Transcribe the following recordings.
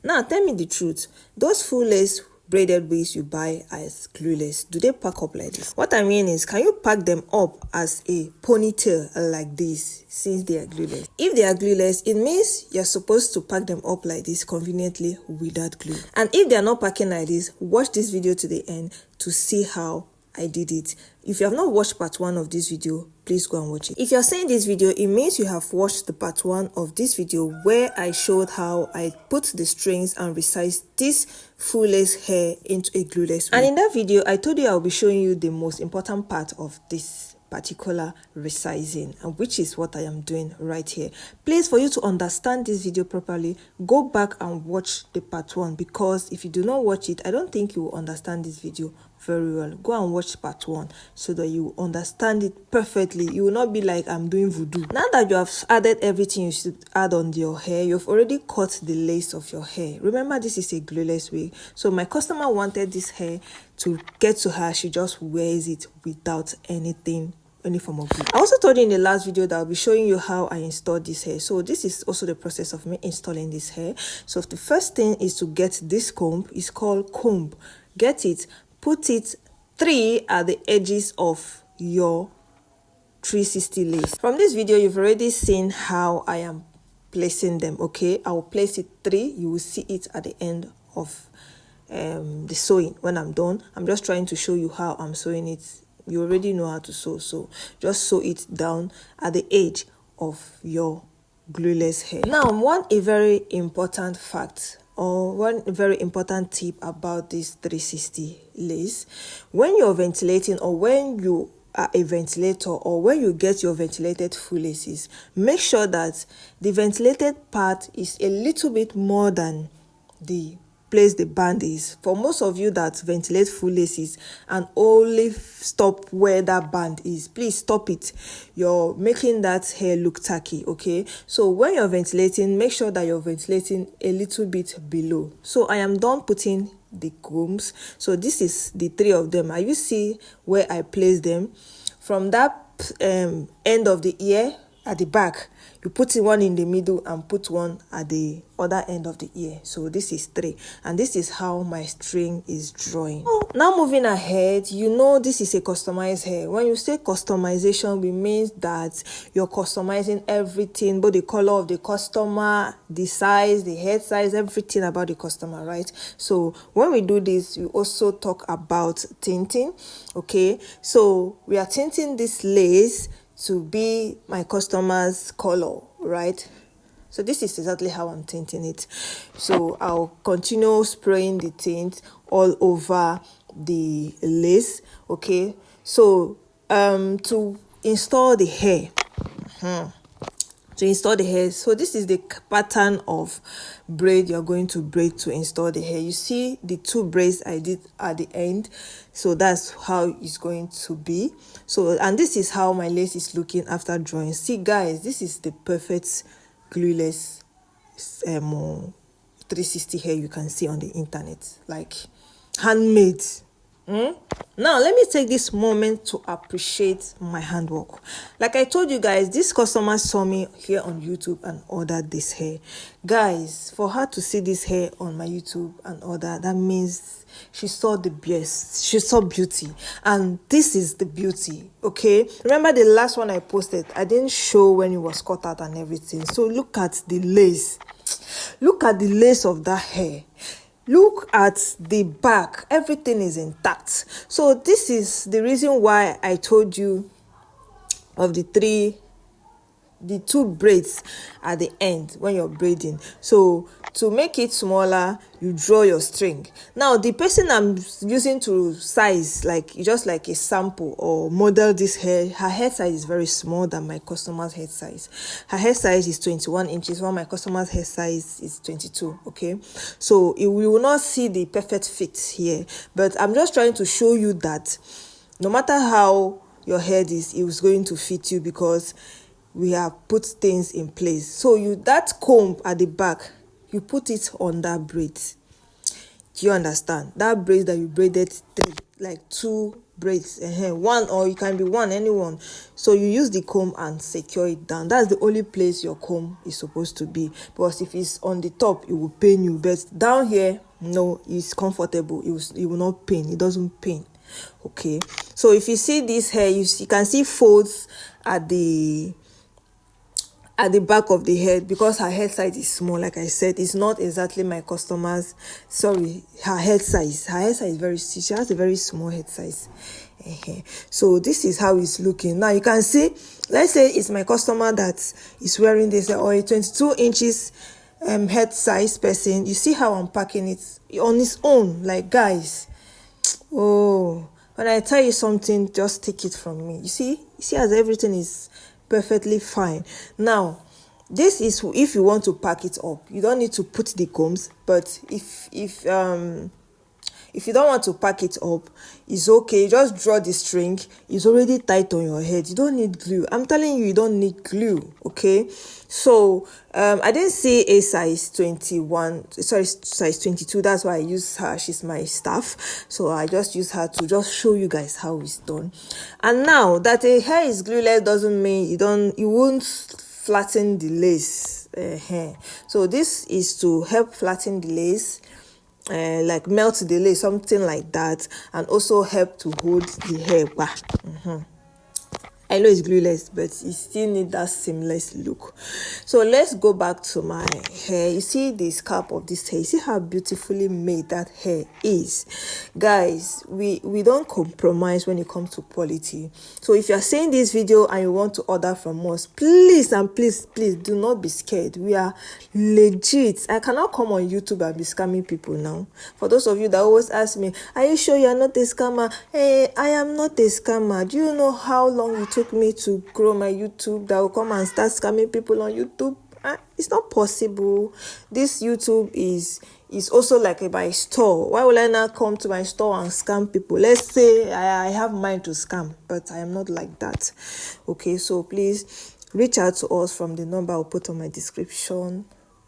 Now tell me the truth, those full lace braided wigs you buy as glueless, do they pack up like this? What I mean is, can you pack them up as a ponytail like this since they are glueless? If they are glueless, it means you're supposed to pack them up like this conveniently without glue. And if they are not packing like this, watch this video to the end to see how I did it. If you have not watched part 1 of this video, please go and watch it. If you're seeing this video, it means you have watched the part 1 of this video where I showed how I put the strings and resized this full lace hair into a glueless wig. And in that video, I told you I'll be showing you the most important part of this particular resizing, and which is what I am doing right here. Please, for you to understand this video properly, go back and watch the part 1, because if you do not watch it, I don't think you will understand this video very well. Go and watch part 1 so that you understand it perfectly. You will not be like I'm doing voodoo. Now that you have added everything you should add on your hair, you've already cut the lace of your hair. Remember, this is a glueless wig, so my customer wanted this hair to get to her. She just wears it without anything, any form of glue. I also told you in the last video that I'll be showing you how I installed this hair. So this is also the process of me installing this hair. So the first thing is to get this comb. It's called comb. Get it, put it 3 at the edges of your 360 lace. From this video, you've already seen how I am placing them. Okay, I will place it 3. You will see it at the end of the sewing. When I'm done, I'm just trying to show you how I'm sewing it. You already know how to sew, so just sew it down at the edge of your glueless hair. Now, a very important fact, or one very important tip about this 360 lace: when you're ventilating, or when you are a ventilator, or when you get your ventilated full laces, make sure that the ventilated part is a little bit more than the place the band is. For most of you that ventilate full laces and only stop where that band is, please stop it. You're making that hair look tacky. Okay, so when you're ventilating, make sure that you're ventilating a little bit below. So I am done putting the combs. So this is the 3 of them. You see where I place them? From that end of the ear at the back, you put one in the middle and put one at the other end of the ear. So this is 3, and this is how my string is drawing. Now moving ahead, you know this is a customized hair. When you say customization, it means that you're customizing everything, both the color of the customer, the size, the head size, everything about the customer, right? So when we do this, we also talk about tinting. Okay, so we are tinting this lace to be my customer's color, right? So this is exactly how I'm tinting it. So I'll continue spraying the tint all over the lace. Okay, so to install the hair, so this is the pattern of braid you're going to braid to install the hair. You see the 2 braids I did at the end, so that's how it's going to be. So, and this is how my lace is looking after drawing. See guys, this is the perfect glueless 360 hair you can see on the internet, like handmade. Now let me take this moment to appreciate my handwork. Like I told you guys, this customer saw me here on YouTube and ordered this hair. Guys, for her to see this hair on my YouTube and order, that means she saw the best. She saw beauty, and this is the beauty. Okay, remember the last one I posted, I didn't show when it was cut out and everything. So look at the lace. Look at the lace of that hair. Look at the back, everything is intact. So this is the reason why I told you of the 2 braids at the end when you're braiding. So to make it smaller, you draw your string. Now the person I'm using to size, like just like a sample or model this hair, her head size is very small than my customer's head size. Her head size is 21 inches while my customer's head size is 22. Okay, so we will not see the perfect fit here, but I'm just trying to show you that no matter how your head is, it was going to fit you, because we have put things in place. So that comb at the back, you put it on that braid. Do you understand? That braid that you braided three, like two braids, one, or you can be one, anyone. So you use the comb and secure it down. That's the only place your comb is supposed to be, because if it's on the top it will pain you, but down here, no, it's comfortable. It will not pain. It doesn't pain. Okay, so if you see this hair, you can see folds at the back of the head, because her head size is small. Like I said, it's not exactly my customer's, sorry, her head size is very, she has a very small head size. So this is how it's looking. Now you can see, let's say it's my customer that is wearing this, or a 22 inches head size person. You see how I'm packing it on its own, like, guys, oh, when I tell you something, just take it from me. You see as everything is perfectly fine. Now this is if you want to pack it up. You don't need to put the combs, but if you don't want to pack it up, it's okay. Just draw the string. It's already tight on your head. You don't need glue. I'm telling you, you don't need glue. Okay, so I didn't see a size 21, sorry, size 22. That's why I use her. She's my staff, so I just use her to just show you guys how it's done. And now that a hair is glueless doesn't mean you won't flatten the lace. So this is to help flatten the lace, like melt the lace, something like that, and also help to hold the hair back. I know it's glueless, but you still need that seamless look. So let's go back to my hair. You see the scalp of this hair. You see how beautifully made that hair is. Guys, we don't compromise when it comes to quality. So if you're seeing this video and you want to order from us, please and please do not be scared. We are legit. I cannot come on YouTube and be scamming people now. For those of you that always ask me, are you sure you're not a scammer? Hey, I am not a scammer. Do you know how long it took me to grow my YouTube that will come and start scamming people on YouTube? It's not possible. This YouTube is also like my store. Why will I not come to my store and scam people? Let's say I have mind to scam, but I am not like that. Okay, so please reach out to us from the number I'll put on my description.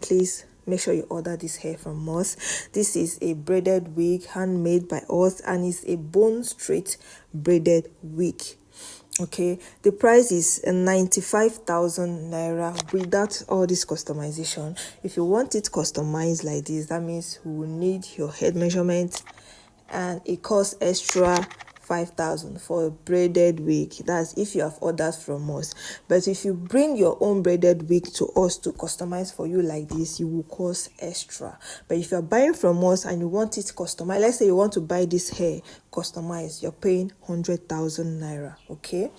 Please make sure you order this hair from us. This is a braided wig handmade by us, and it's a bone straight braided wig. Okay, the price is 95,000 naira without all this customization. If you want it customized like this, that means we will need your head measurement, and it costs extra 5,000 for a braided wig. That's if you have ordered from us. But if you bring your own braided wig to us to customize for you like this, you will cost extra. But if you're buying from us and you want it customized, let's say you want to buy this hair customized, you're paying 100,000 naira. Okay,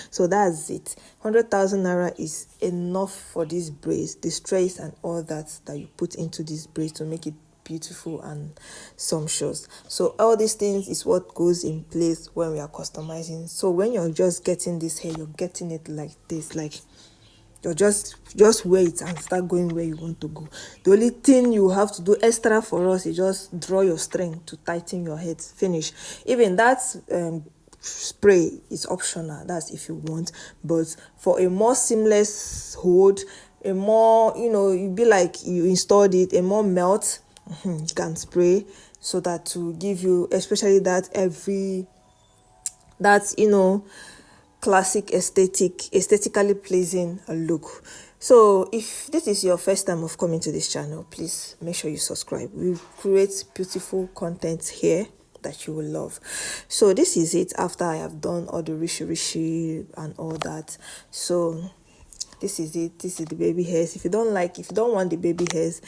so that's it. 100,000 naira is enough for these braids, the strays and all that you put into these braids to make it beautiful and sumptuous. So all these things is what goes in place when we are customizing. So when you're just getting this hair, you're getting it like this, like you're just wait and start going where you want to go. The only thing you have to do extra for us is just draw your string to tighten your head. Finish. Even that spray is optional. That's if you want. But for a more seamless hold, a more, you'd be like you installed it, a more melt, you can spray, so that to give you, especially that classic aesthetically pleasing look. So if this is your first time of coming to this channel, please make sure you subscribe. We create beautiful content here that you will love. So this is it after I have done all the rishi and all that. So this is it. This is the baby hairs. If you don't want the baby hairs,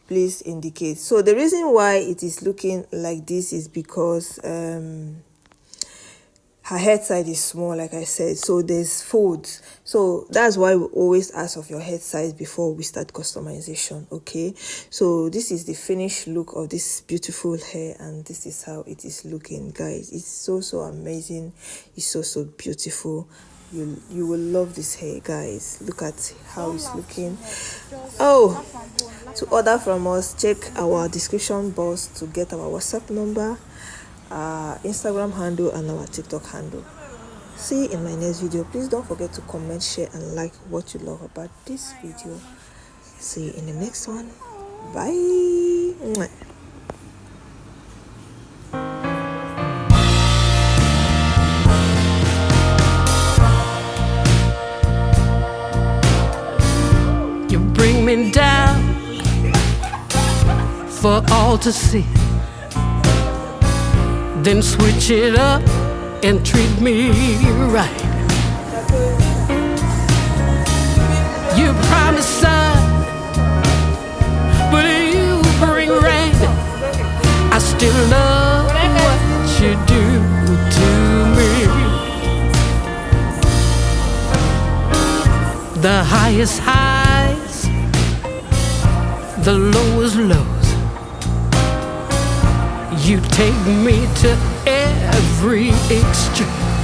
please indicate. So the reason why it is looking like this is because her head size is small, like I said, so there's folds. So that's why we always ask of your head size before we start customization. Okay, so this is the finished look of this beautiful hair, and this is how it is looking, guys. It's so amazing. It's so beautiful. You will love this hair, guys. Look at how it's looking. Oh, to order from us, check our description box to get our WhatsApp number, our Instagram handle, and our TikTok handle. See you in my next video. Please don't forget to comment, share, and like what you love about this video. See you in the next one. Bye. for all to see. Then switch it up and treat me right. You promise sun, but you bring rain. I still love what you do to me. The highest highs, the lowest lows. You take me to every extreme.